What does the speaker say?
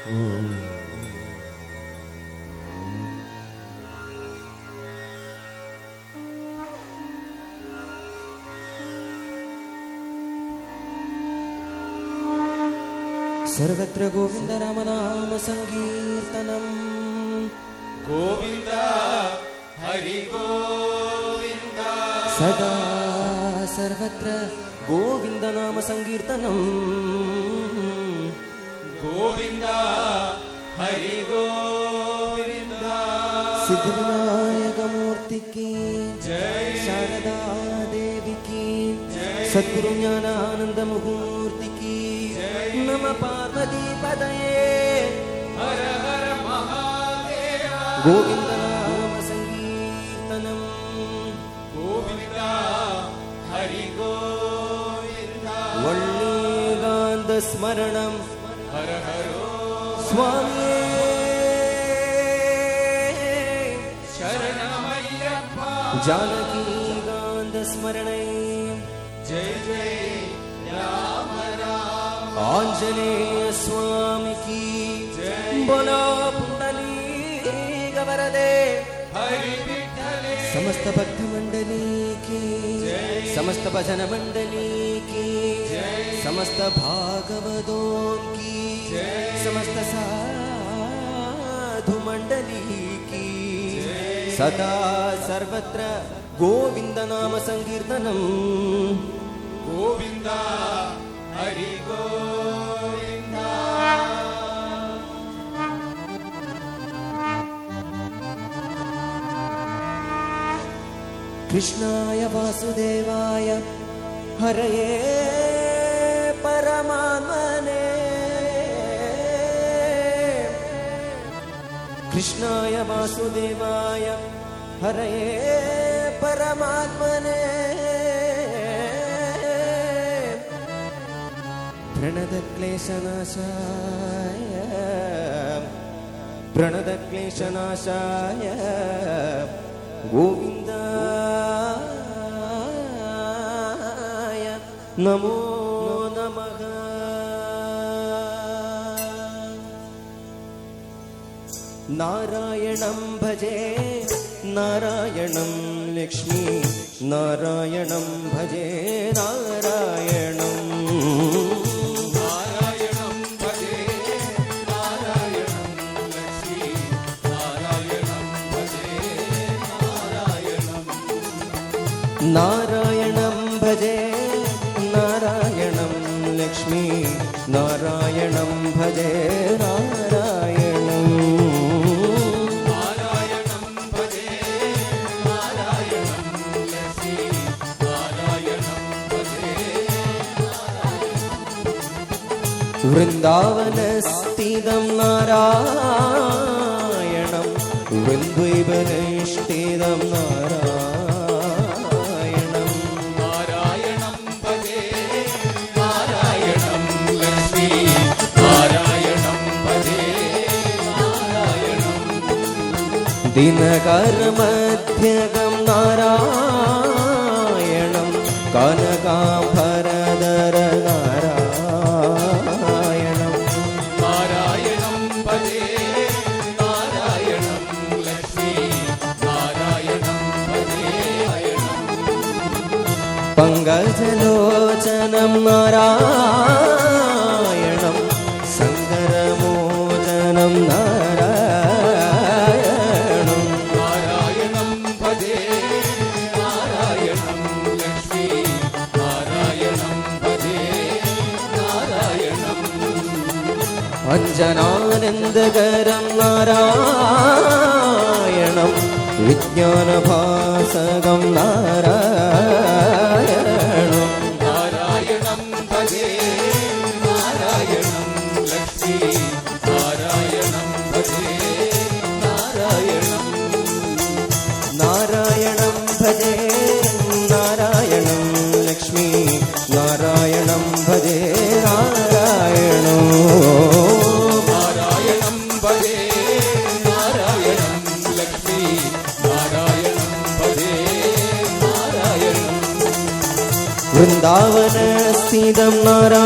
സർവത്ര ഗോവിന്ദ രാമനാമ സങ്കീർത്തനം. ഗോവിന്ദ ഹരി ഗോവിന്ദ. സദാ സർവത്ര ഗോവിന്ദ നാമ സങ്കീർത്തനം. ഗോവിന്ദ ഹരി ഗോവിന്ദ. സിദ്ധിവിനായകമൂർത്തിക്ക് ജയ്. ശാരദാദേവിക്ക് ജയ്. സദ്ഗുരു ജ്ഞാനാനന്ദ മുഹൂർത്തിക്ക് നമ. പാർവതി പദയേ ഹര ഹര മഹാദേവ. ഗോവിന്ദ നാമ സങ്കീർത്തനം. ഗോവിന്ദ ഹരി ഗോവിന്ദ. വള്ളീകാന്ത സ്മരണം ഹര ഹരോ സ്വാമിയേ ശരണമയ്യപ്പ. ജാനകീകാന്ത സ്മരണേ ജയ ജയ രാമ രാമ. ആഞ്ജനേയ സ്വാമിക്ക് ബോലോ പുണ്ടലീക വരദേ. ഹരി വിഠ്ഠലേ. സമസ്ത ഭക്ത മണ്ഡലീക്ക് സമസ്ത ഭജന മണ്ഡലീക്ക് സമസ്ത ഭാഗവതോം की समस्त साधु मंडली की सदा सर्वत्र गोविंद नाम संकीर्तनम. ഗോവിന്ദ ഹരി ഗോവിന്ദ. कृष्णाय वासुदेवाय हरये परमात्मने. कृष्णाय वासुदेवाय हरये परमात्मने. प्रणतक्लेशनाशाय गोविन्दाय नमो नमः. नारायणं भजे नारायणं लक्ष्मी नारायणं भजे नारायणं. नारायणं भजे नारायणं लक्ष्मी नारायणं भजे नारायणं. നാരായണം ഭജേ നാരായണം ലക്ഷ്മി നാരായണം ഭജേ നാരായണം. വൃന്ദാവനസ്ഥിതം നാരായണം വൃന്ദൈവനിഷ്ഠിതം നാരായണം. ദിനകർമധ്യകം നാരായണം കനകാംബരധര നാരായണം. നാരായണം ഭജേ നാരായണം ലക്ഷ്മി നാരായണം ഭജേ നാരായണം. പങ്കജലോചനം നാരായണം സങ്കരമോചനം നാരായണം. അഞ്ജനാനന്ദകരം നാരായണം വിജ്ഞാനഭാസകം നാരായണം. നാരായണം ഭജേ നാരായണം ലക്ഷ്മി നാരായണം ഭജേ നാരായണം. നാരായണം ഭജേ നാരായണം ലക്ഷ്മി നാരായണം ഭജേ നാരായണോ. വൃന്ദാവനസ്ഥിതം നാരായണം